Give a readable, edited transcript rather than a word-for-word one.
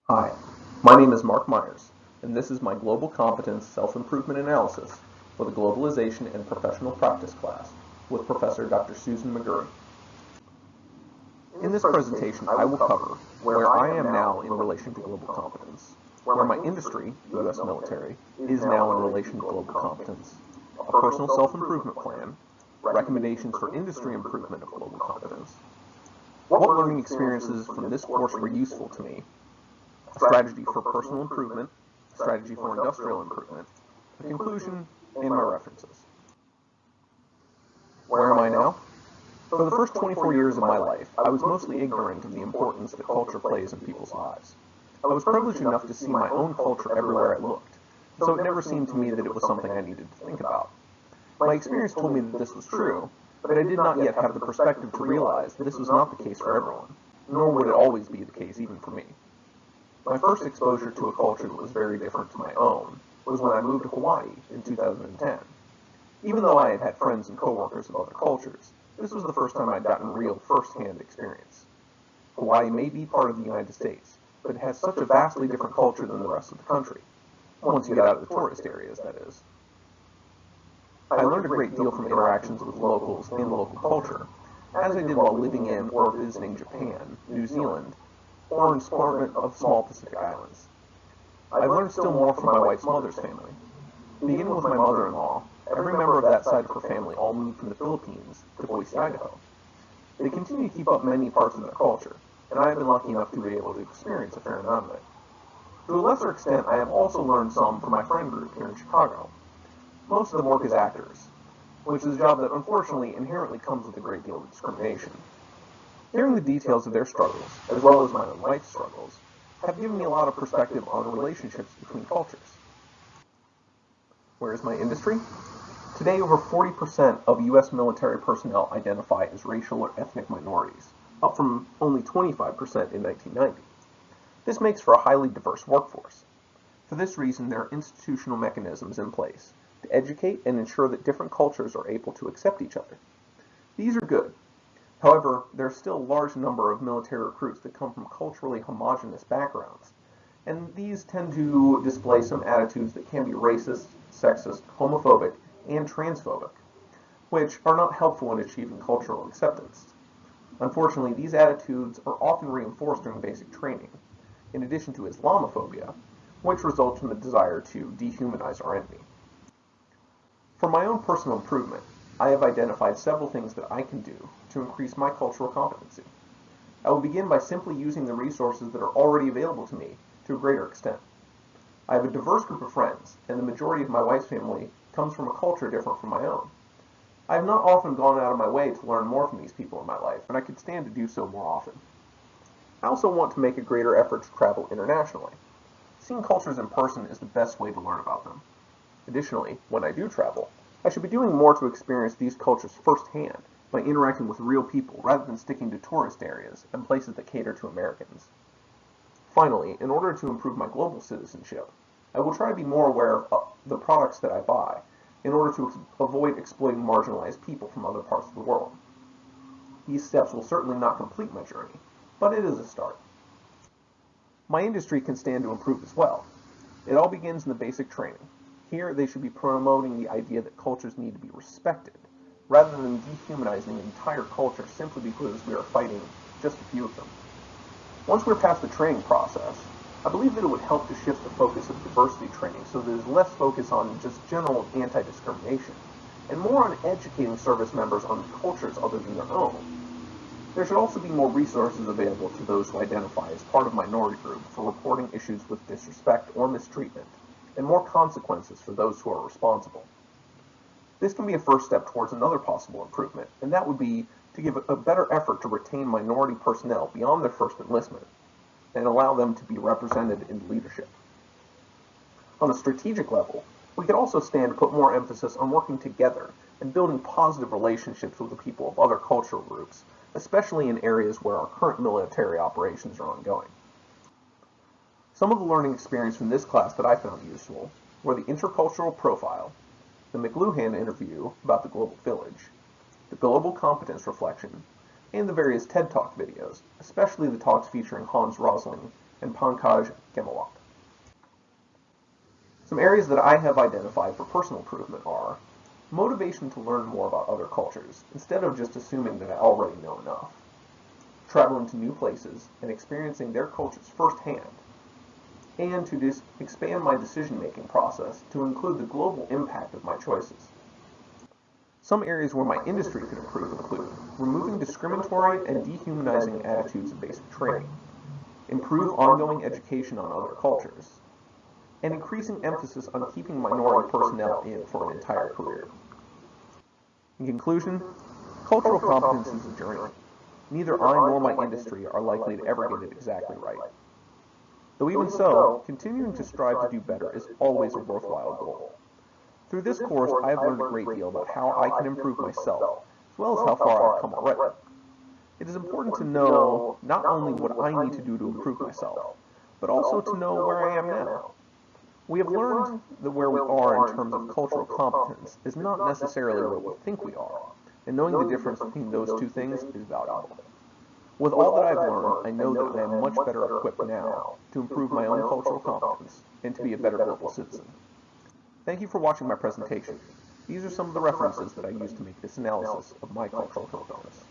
Hi, my name is Mark Myers, and this is my Global Competence Self-Improvement Analysis for the Globalization and Professional Practice class with Professor Dr. Susan McGurry. In this presentation, I will cover where I am now in relation to global competence, where my industry, the U.S. military, is now in relation to global competence, a personal self-improvement plan, recommendations for industry improvement of global competence, what learning experiences from this course were useful to me, a strategy for personal improvement, a strategy for industrial improvement, a conclusion, and my references. Where am I now? For the first 24 years of my life, I was mostly ignorant of the importance that culture plays in people's lives. I was privileged enough to see my own culture everywhere I looked, so it never seemed to me that it was something I needed to think about. My experience told me that this was true, but I did not yet have the perspective to realize that this was not the case for everyone, nor would it always be the case even for me. My first exposure to a culture that was very different to my own was when I moved to Hawaii in 2010. Even though I had had friends and coworkers of other cultures, this was the first time I'd gotten real first-hand experience. Hawaii may be part of the United States, but it has such a vastly different culture than the rest of the country. Once you get out of the tourist areas, that is. I learned a great deal from interactions with locals and local culture, as I did while living in or visiting Japan, New Zealand, or in some of small Pacific islands. I've learned still more from my wife's mother's family. Beginning with my mother-in-law, every member of that side of her family all moved from the Philippines to Boise, Idaho. They continue to keep up many parts of their culture, and I have been lucky enough to be able to experience a fair amount of it. To a lesser extent, I have also learned some from my friend group here in Chicago. Most of them work as actors, which is a job that unfortunately inherently comes with a great deal of discrimination. Hearing the details of their struggles, as well as my own life's struggles, have given me a lot of perspective on relationships between cultures. Where is my industry? Today, over 40% of U.S. military personnel identify as racial or ethnic minorities, up from only 25% in 1990. This makes for a highly diverse workforce. For this reason, there are institutional mechanisms in place to educate and ensure that different cultures are able to accept each other. These are good. However, there are still a large number of military recruits that come from culturally homogeneous backgrounds, and these tend to display some attitudes that can be racist, sexist, homophobic, and transphobic, which are not helpful in achieving cultural acceptance. Unfortunately, these attitudes are often reinforced during basic training, in addition to Islamophobia, which results from the desire to dehumanize our enemy. For my own personal improvement, I have identified several things that I can do to increase my cultural competency. I will begin by simply using the resources that are already available to me to a greater extent. I have a diverse group of friends, and the majority of my wife's family comes from a culture different from my own. I have not often gone out of my way to learn more from these people in my life, and I could stand to do so more often. I also want to make a greater effort to travel internationally. Seeing cultures in person is the best way to learn about them. Additionally, when I do travel, I should be doing more to experience these cultures firsthand by interacting with real people rather than sticking to tourist areas and places that cater to Americans. Finally, in order to improve my global citizenship, I will try to be more aware of the products that I buy in order to avoid exploiting marginalized people from other parts of the world. These steps will certainly not complete my journey, but it is a start. My industry can stand to improve as well. It all begins in the basic training. Here, they should be promoting the idea that cultures need to be respected, rather than dehumanizing an entire culture simply because we are fighting just a few of them. Once we're past the training process, I believe that it would help to shift the focus of diversity training so there's less focus on just general anti-discrimination, and more on educating service members on cultures other than their own. There should also be more resources available to those who identify as part of a minority group for reporting issues with disrespect or mistreatment, and more consequences for those who are responsible. This can be a first step towards another possible improvement, and that would be to give a better effort to retain minority personnel beyond their first enlistment, and allow them to be represented in leadership. On a strategic level, we could also stand to put more emphasis on working together and building positive relationships with the people of other cultural groups, especially in areas where our current military operations are ongoing. Some of the learning experience from this class that I found useful were the intercultural profile, the McLuhan interview about the global village, the global competence reflection, and the various TED Talk videos, especially the talks featuring Hans Rosling and Pankaj Gemawat. Some areas that I have identified for personal improvement are motivation to learn more about other cultures, instead of just assuming that I already know enough, traveling to new places and experiencing their cultures firsthand, and to expand my decision-making process to include the global impact of my choices. Some areas where my industry could improve include removing discriminatory and dehumanizing attitudes in basic training, improve ongoing education on other cultures, and increasing emphasis on keeping minority personnel in for an entire career. In conclusion, cultural competence is a journey. Neither I nor my industry are likely to ever get it exactly right. Though even so, continuing to strive to do better is always a worthwhile goal. Through this course, I have learned a great deal about how I can improve myself, as well as how far I've come already. It is important to know not only what I need to do to improve myself, but also to know where I am now. We have learned that where we are in terms of cultural competence is not necessarily where we think we are, and knowing the difference between those two things is valuable. With all that I've learned, I know that I am much better equipped now to improve my own cultural competence and to be a better global citizen. Thank you for watching my presentation. These are some of the references that I used to make this analysis of my cultural competence.